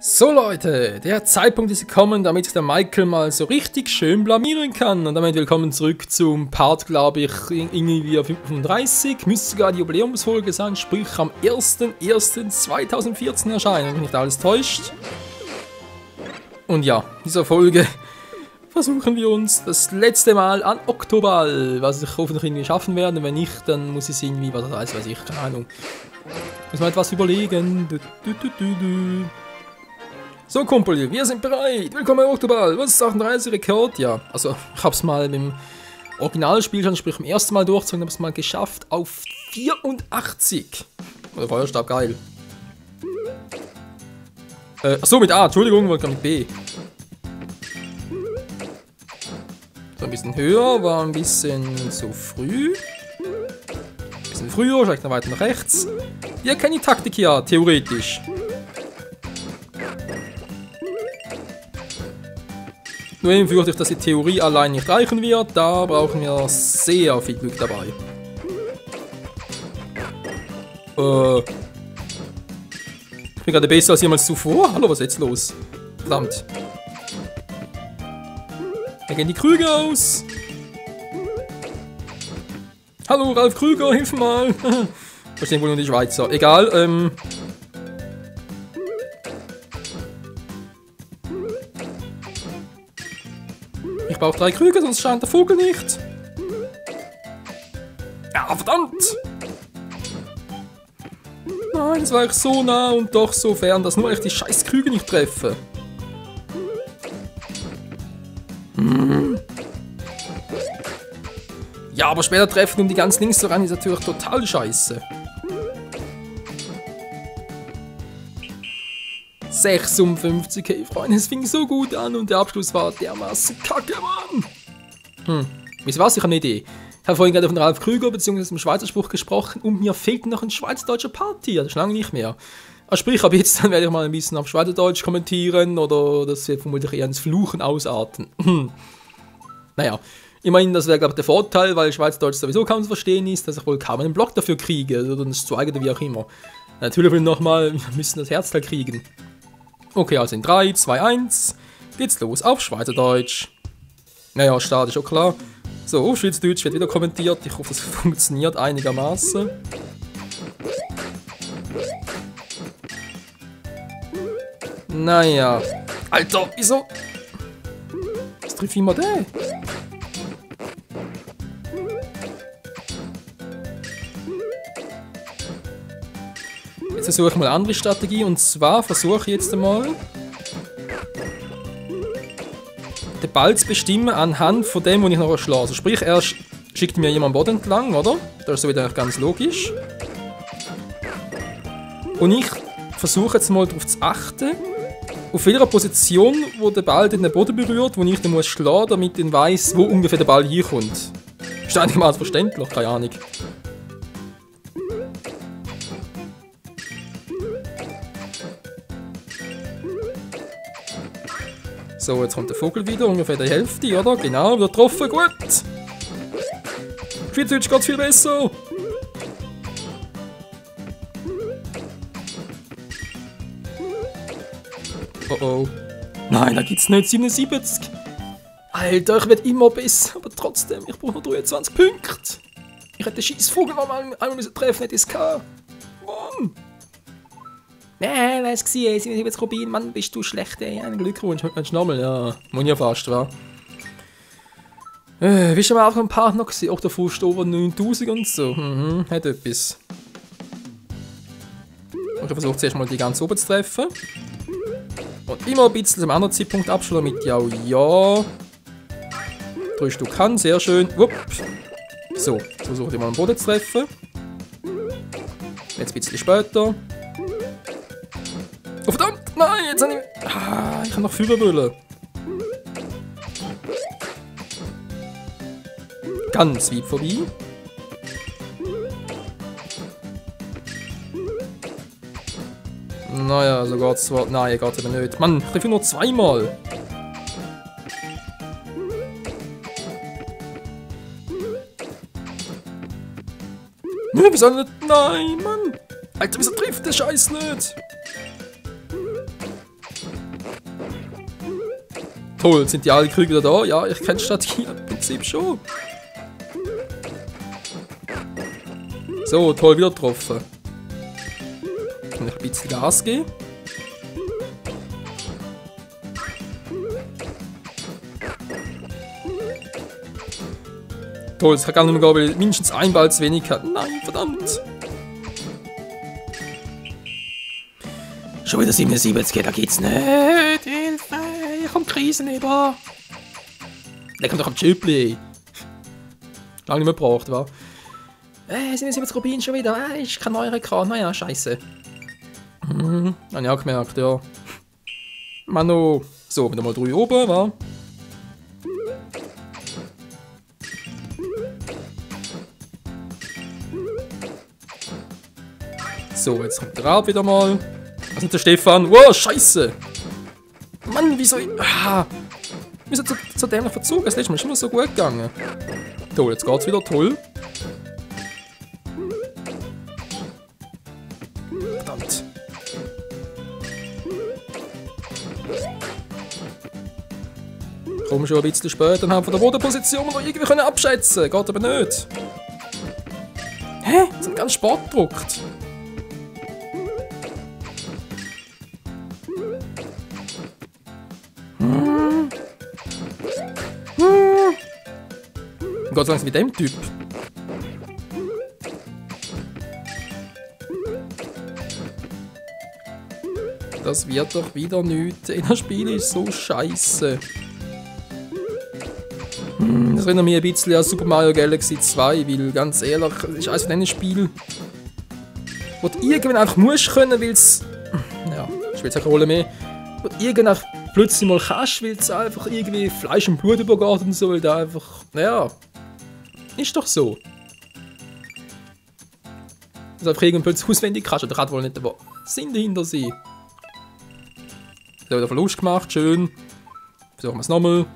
So Leute, der Zeitpunkt ist gekommen, damit der Michael mal so richtig schön blamieren kann. Und damit willkommen zurück zum Part, glaube ich, irgendwie 35. Müsste sogar die Jubiläumsfolge sein, sprich am 1.1.2014 erscheinen, wenn mich nicht alles täuscht. Und ja, in dieser Folge versuchen wir uns das letzte Mal an Octoball, was ich hoffentlich irgendwie schaffen werde. Wenn nicht, dann muss ich irgendwie, was das heißt, weiß ich, keine Ahnung. Muss mal etwas überlegen. So Kumpel, wir sind bereit. Willkommen bei Octoball. Was ist 38 Rekord? Ja, also ich habe es mal mit dem Originalspiel schon, sprich beim ersten Mal durchgezogen, habe es mal geschafft auf 84. Oder Feuerstab, geil. Achso, mit A, Entschuldigung, wollte gerade mit B. So, ein bisschen höher, war ein bisschen zu früh. Ein bisschen früher, vielleicht noch weiter nach rechts. Wir kennen die Taktik hier, theoretisch. Nur eben fürchte ich, dass die Theorie allein nicht reichen wird. Da brauchen wir sehr viel Glück dabei. Ich bin gerade besser als jemals zuvor. Hallo, was ist jetzt los? Verdammt. Da gehen die Krüge aus. Hallo, Ralf Krüger, hilf mal. Verstehen wohl nur die Schweizer. Egal, ich brauche 3 Krüge, sonst scheint der Vogel nicht. Ja, verdammt! Nein, das war ich so nah und doch so fern, dass nur ich die scheiß Krüge nicht treffe. Ja, aber später treffen, um die ganz links zu rein, ist natürlich total scheiße. 56, hey Freunde, es fing so gut an und der Abschluss war dermaßen kacke, Mann. Wisst ihr was? Ich habe eine Idee. Ich habe vorhin gerade von Ralf Krüger bzw. dem Schweizer Spruch gesprochen und mir fehlt noch ein schweizerdeutscher Party. Das ist lange nicht mehr. Also sprich, ab jetzt dann werde ich mal ein bisschen auf Schweizerdeutsch kommentieren oder das wird vermutlich eher ins Fluchen ausarten. Naja, immerhin, das wäre glaube ich der Vorteil, weil Schweizerdeutsch sowieso kaum zu verstehen ist, dass ich wohl kaum einen Block dafür kriege oder das Zweige oder wie auch immer. Natürlich will ich nochmal, wir müssen das Herzteil kriegen. Okay, also in 3, 2, 1 geht's los auf Schweizerdeutsch. Naja, Start ist schon klar. So, auf Schweizerdeutsch wird wieder kommentiert. Ich hoffe, es funktioniert einigermaßen. Naja. Alter, wieso? Was trifft immer der? Jetzt versuche ich mal eine andere Strategie und zwar versuche ich jetzt einmal den Ball zu bestimmen anhand von dem, wo ich noch schlage. Also sprich, er schickt mir jemand am Boden entlang, oder? Das ist so wieder ganz logisch. Und ich versuche jetzt mal darauf zu achten, auf welcher Position, wo der Ball den Boden berührt, wo ich den muss schlagen, damit ich weiss, wo ungefähr der Ball hier kommt. Ist einigermaßen verständlich, keine Ahnung. So, jetzt kommt der Vogel wieder, ungefähr die Hälfte, oder? Genau, wieder getroffen, gut. Schweizerdeutsch geht's viel besser. Oh oh. Nein, da gibt's nicht 77. Alter, ich werde immer besser, aber trotzdem, ich brauche noch 23 Punkte. Ich hätte den Scheissvogel noch einmal treffen, hätte ich es gehabt. Mann. Was war es? Jetzt Robin, Mann, bist du schlecht, ey. Einen Glückwunsch, heute meinst du nochmal? Ja, muss ja fast, wa? Wie schon mal auch ein Partner gewesen? Auch der Frust over 9000 und so. Hat etwas. Und ich versuche zuerst mal die ganz oben zu treffen. Und immer ein bisschen zum anderen Zeitpunkt abschlagen, damit ja, ja. 3 Stück kann, sehr schön. Wupp. So, jetzt versuche ich mal am Boden zu treffen. Jetzt ein bisschen später. Oh verdammt! Nein, jetzt habe ich... ich kann noch führen wollen. Ganz weit vorbei. Naja, so geht's zwar... Nein, geht's eben nicht. Mann, ich treffe nur 2-mal. Wieso nicht? Nein, Mann! Alter, wieso trifft der Scheiß nicht? Toll, sind die alle Krüge da? Ja, ich kenne die Strategie im Prinzip schon. So, toll, wieder getroffen. Kann ich ein bisschen Gas geben? Toll, es kann gar nicht mehr gehen, weil mindestens ein Ball zu wenig hat. Nein, verdammt! Schon wieder 77, da geht's nicht. Hilfe, ich komm Krisen über. Der kommt doch am Chipli. Lange nicht mehr gebraucht, wa? 77 Rubin schon wieder. Ich kann neue Rekord. Naja, scheiße. Habe ich auch gemerkt, ja. Mano. So, wieder mal 3 oben, wa? So, jetzt kommt der Rab wieder mal. Was ist der Stefan? Wow, scheiße! Mann, wieso? Wieso zu dämlich verzogen? Das letzte Mal ist immer so gut gegangen. Toll, jetzt geht's wieder, toll. Verdammt. Komm schon ein bisschen später, dann haben wir von der Bodenposition noch irgendwie können abschätzen. Geht aber nicht. Hä? Wir sind ganz spät gedruckt. Geht langsam mit dem Typ. Das wird doch wieder nichts. Das Spiel ist so scheiße. Das erinnert mich ein bisschen an Super Mario Galaxy 2, weil ganz ehrlich, es ist eines von diesen Spielen, wo du irgendwann einfach musst können, weil es. Ja, spielt keine Rolle mehr. Wo du irgendwann plötzlich mal kannst, weil es einfach irgendwie Fleisch und Blut übergeht und so, weil da einfach. Naja. Ist doch so. Also einfach irgendwann plötzlich auswendig kannst, oder kann wohl nicht der Sinn dahinter sein. Da hat er Verlust gemacht, schön. Versuchen wir es nochmal.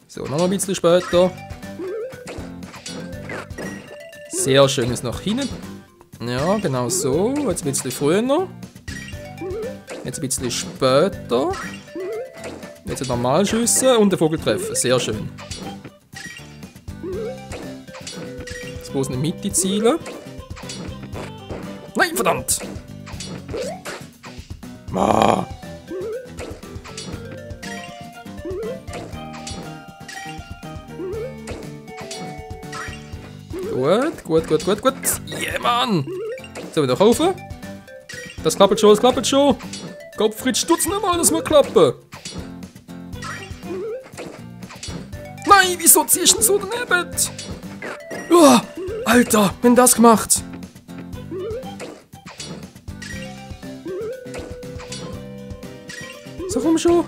So, nochmal ein bisschen später. Sehr schön ist nach hinten. Ja, genau so. Jetzt ein bisschen früher. Jetzt ein bisschen später. Jetzt ein normal schiessen und den Vogel treffen. Sehr schön. Jetzt bloß in die Mitte zielen. Nein, verdammt! Ah. Gut. Yeah, Mann! So, wieder kaufen. Das klappt schon. Gottfried, stutz nicht mal, das muss klappen. Nein, wieso ziehst du denn so daneben? Oh, Alter, wenn das gemacht. So, komm schon.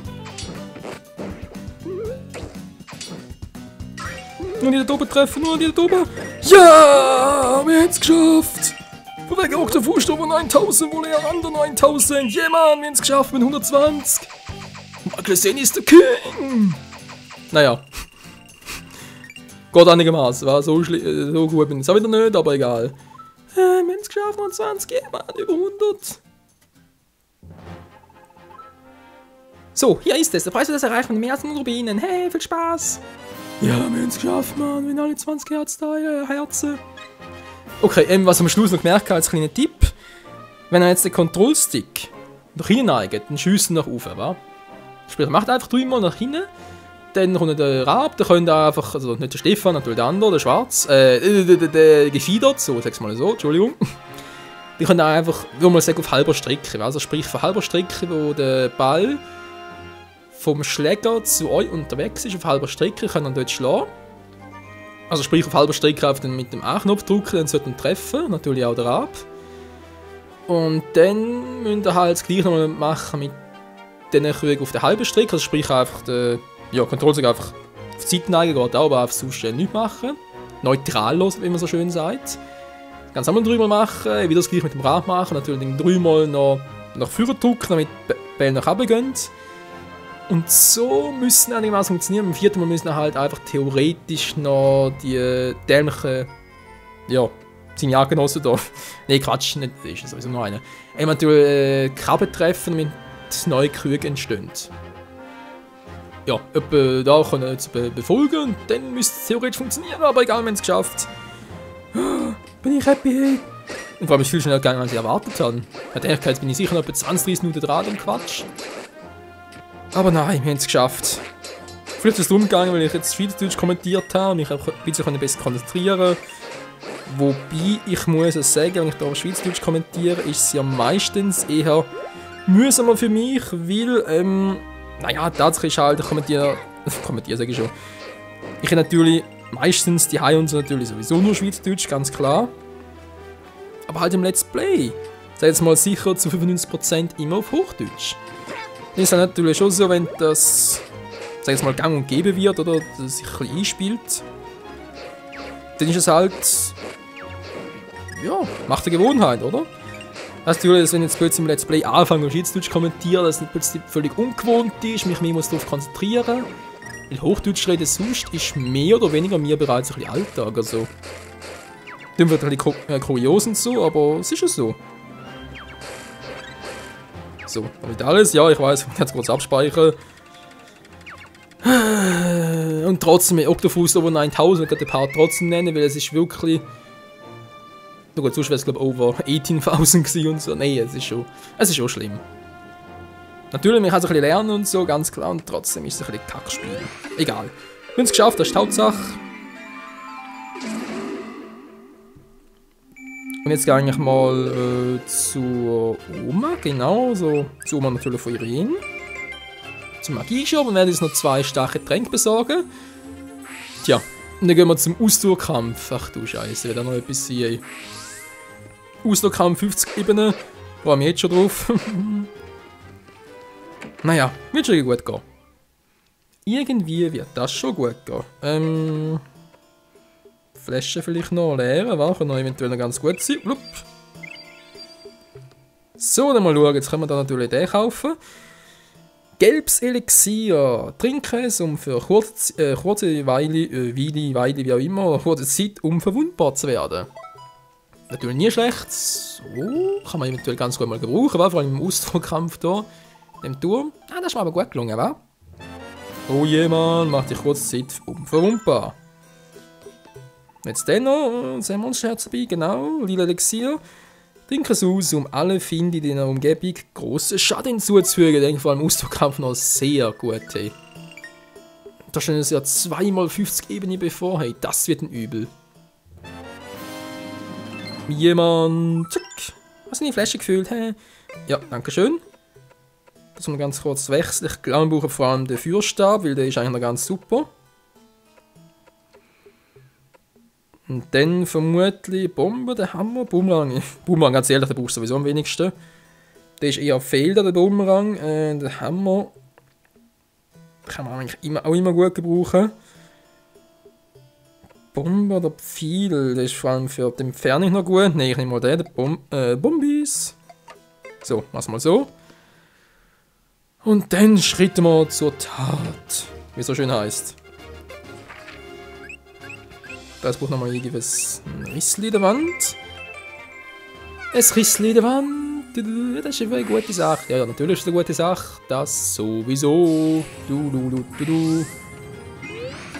Nur nicht da oben treffen, Ja, wir haben es geschafft. Von wegen Octofus über 9000, wohl eher andere 9000. Yeah, Mann, wir haben es geschafft mit 120. Maglesen ist der King. Naja. Geht einigermaßen, war so gut bin ich es auch wieder nicht, aber egal. Wir haben es geschafft, 120, yeah, Mann, über 100. So, hier ist es. Der Preis wird das erreicht mit mehr als 100 Rubinen. Hey, viel Spaß. Ja, wir haben es geschafft, Mann. Wir haben alle 20 Herzen da, Herzen. Okay, was am Schluss noch gemerkt habe, als kleiner Tipp. Wenn er jetzt den Kontrollstick nach hinten neigt, dann schiessen nach oben, wa? Sprich, macht einfach 3-mal nach hinten. Dann kommt der Rab, der könnt einfach, also nicht der Stefan, natürlich der andere, der Schwarz, der Gefiedert, so, sag's mal so, Entschuldigung. Die können auch einfach, wie man sagt, auf halber Strecke, also sprich von halber Strecke, wo der Ball vom Schläger zu euch unterwegs ist, auf halber Strecke, können dann dort schlagen. Also sprich auf halber Strecke auf den, mit dem A-Knopf drücken, dann sollte man treffen, natürlich auch der Rab. Und dann müsst ihr halt das gleiche nochmal machen mit diesen Krügen auf der halben Strecke, also sprich einfach der Kontrollstick einfach auf die Seite neigen, geht auch, aber einfach sonst nichts machen. Neutral los, wie man so schön sagt. Ganz einmal 3-mal machen, wieder das gleiche mit dem Rad machen, natürlich 3-mal noch nach vorne drücken, damit die Bälle nach oben gehen. Und so müssen einigermaßen funktionieren. Beim 4. Mal müssen halt einfach theoretisch noch die dämlichen ja, seine Jagdgenossen da. Ne, Quatsch, nicht, das ist sowieso nur einer. Natürlich Krabben treffen, damit neue Krüge entstehen. Ja, etwa da können wir jetzt befolgen und dann müsste es theoretisch funktionieren, aber egal, wir haben es geschafft. Bin ich happy. Und vor allem ist es viel schneller gegangen, als ich erwartet habe. Hat Ehrlichkeit bin ich sicher noch etwa 20-30 Minuten dran im Quatsch. Aber nein, wir haben es geschafft. Vielleicht ist es darum gegangen, weil ich jetzt Schweizerdeutsch kommentiert habe und ich auch ein bisschen besser konzentrieren. Wobei ich muss es sagen, wenn ich da auf Schweizerdeutsch kommentiere, ist es ja meistens eher mühsamer für mich, weil, naja, tatsächlich ist halt, ich kommentiere sage ich schon. Ich habe natürlich meistens die und so natürlich sowieso nur Schweizerdeutsch, ganz klar. Aber halt im Let's Play, sag jetzt mal sicher zu 95% immer auf Hochdeutsch. Das ist halt natürlich schon so, wenn das, sag jetzt mal, gang und gäbe wird oder das sich ein bisschen einspielt, dann ist es halt, ja, macht eine Gewohnheit, oder? Das natürlich, dass wenn ich jetzt plötzlich im Let's Play anfange und Schweizerdeutsch kommentiere, dass es plötzlich völlig ungewohnt ist, mich mehr darauf konzentrieren. Weil Hochdeutsch reden sonst ist mehr oder weniger mir bereits ein bisschen Alltag, also. Dann wird ein bisschen kurios und so, aber es ist ja so. So, damit alles, ja, ich weiß, ich kann es kurz abspeichern. Und trotzdem, Octofus Over 9000, ich kann den Part trotzdem nennen, weil es ist wirklich... Na gut, sonst wäre es glaube ich over 18.000 gewesen und so. Nein, es ist schon schlimm. Natürlich, man kann es ein bisschen lernen und so, ganz klar, und trotzdem ist es ein bisschen Kackspiel. Egal. Wir haben es geschafft, das ist die Hauptsache. Und jetzt gehe ich mal zur Oma, genau, so zur Oma natürlich von Irene. Zum Magieshop und werde jetzt noch 2 starke Tränke besorgen. Tja, und dann gehen wir zum Ausdauerkampf. Ach du Scheiße, wird da noch etwas sein. Ausdauerkampf 50 Ebenen, freue mich jetzt schon drauf. Naja, wird schon gut gehen. Irgendwie wird das schon gut gehen. Flasche vielleicht noch leeren, war noch eventuell noch ganz gut sein. Blub. So, dann mal schauen, jetzt können wir da natürlich den kaufen. Gelbes Elixier. Trinken es, um für kurze Weile, wie auch immer, oder kurze Zeit, um verwundbar zu werden. Natürlich nie schlecht. So, kann man eventuell ganz gut mal gebrauchen, vor allem im Ausdauerkampf hier. Dem Turm. Ah, das ist mir aber gut gelungen, wa? Oh je, Mann, macht die kurze Zeit unverwundbar. Jetzt dann noch, sehen wir uns Scherz dabei, genau, lila Elixier. Trinken es aus, um alle Finde in der Umgebung grossen Schaden hinzuzufügen. Ich denke vor allem im Ausdauerkampf noch sehr gut, hey. Da stehen es ja 2x50 Ebenen bevor, hey, das wird ein Übel. Jemand, zack, hast du die Flasche gefüllt, hey? Ja, danke schön. Das wir ganz kurz wechseln. Ich glaube, wir brauchen vor allem den Feuerstab, weil der ist eigentlich noch ganz super. Und dann vermutlich Bombe, den Hammer, Bumerang. Bumerang, ganz ehrlich, den brauchst du sowieso am wenigsten. Der ist eher fehlt, der Bumerang. Den Hammer kann man eigentlich auch immer gut gebrauchen. Bombe oder Pfeil, das ist vor allem für die Entfernung noch gut. Ne, ich nehme mal den, Bombis. So, mach's mal so. Und dann schritten wir zur Tat, wie es so schön heisst. Das braucht nochmal irgendwas. Ein Rissli in der Wand. Ein Rissli in der Wand. Das ist eine gute Sache. Ja, natürlich ist es eine gute Sache. Das sowieso.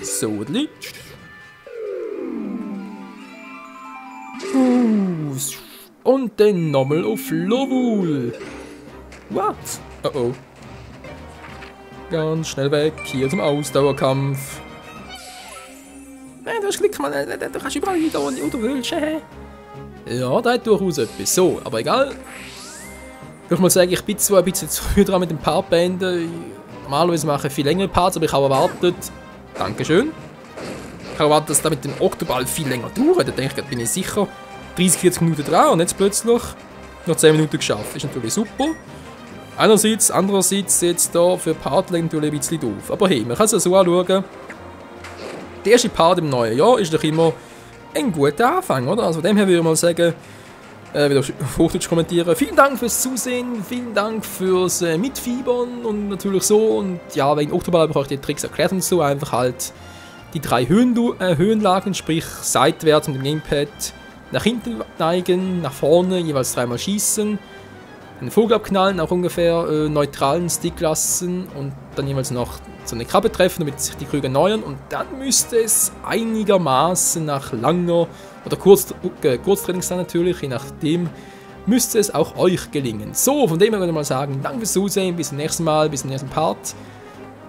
So, und dann nochmal auf Lovul. What? Oh oh. Ganz schnell weg. Hier zum Ausdauerkampf. Nein, du hast Glück, Mann. Du kannst überall wieder oder willst. Ja, da hat durchaus etwas. So, aber egal. Ich würde mal sagen, ich bin zwar ein bisschen zu früh dran mit dem Part beenden. Normalerweise mache ich viel längere Parts, aber ich habe erwartet. Dankeschön. Ich habe erwartet, dass das mit dem Oktoball viel länger dauert. Da denke ich, bin ich sicher 30-40 Minuten dran und jetzt plötzlich noch 10 Minuten geschafft. Das ist natürlich super. Andererseits jetzt da für Part natürlich ein bisschen doof. Aber hey, man kann es ja so anschauen. Der erste Part im neuen Jahr ist doch immer ein guter Anfang, oder? Also von dem her würde ich mal sagen, wieder auf Hochdeutsch kommentieren. Vielen Dank fürs Zusehen, vielen Dank fürs Mitfiebern und natürlich so. Und ja, wegen Oktoball habe ich euch die Tricks erklärt und so. Einfach halt die 3 Höhenlagen, sprich seitwärts mit dem Gamepad nach hinten neigen, nach vorne jeweils 3-mal schießen, einen Vogel abknallen, auch ungefähr neutralen Stick lassen und dann jeweils noch so eine Krabbe treffen, damit sich die Krüge erneuern und dann müsste es einigermaßen nach langer oder Kurztrainingszeit natürlich, je nachdem, müsste es auch euch gelingen. So, von dem her würde ich mal sagen, danke fürs Zusehen, bis zum nächsten Mal, bis zum nächsten Part.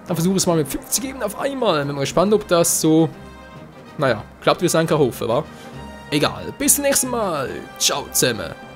Dann versuche ich es mal mit 50 Ebenen auf einmal. Bin mal gespannt, ob das so, naja, klappt wie es sein kann, hoffe, wa? Egal, bis zum nächsten Mal. Ciao zusammen.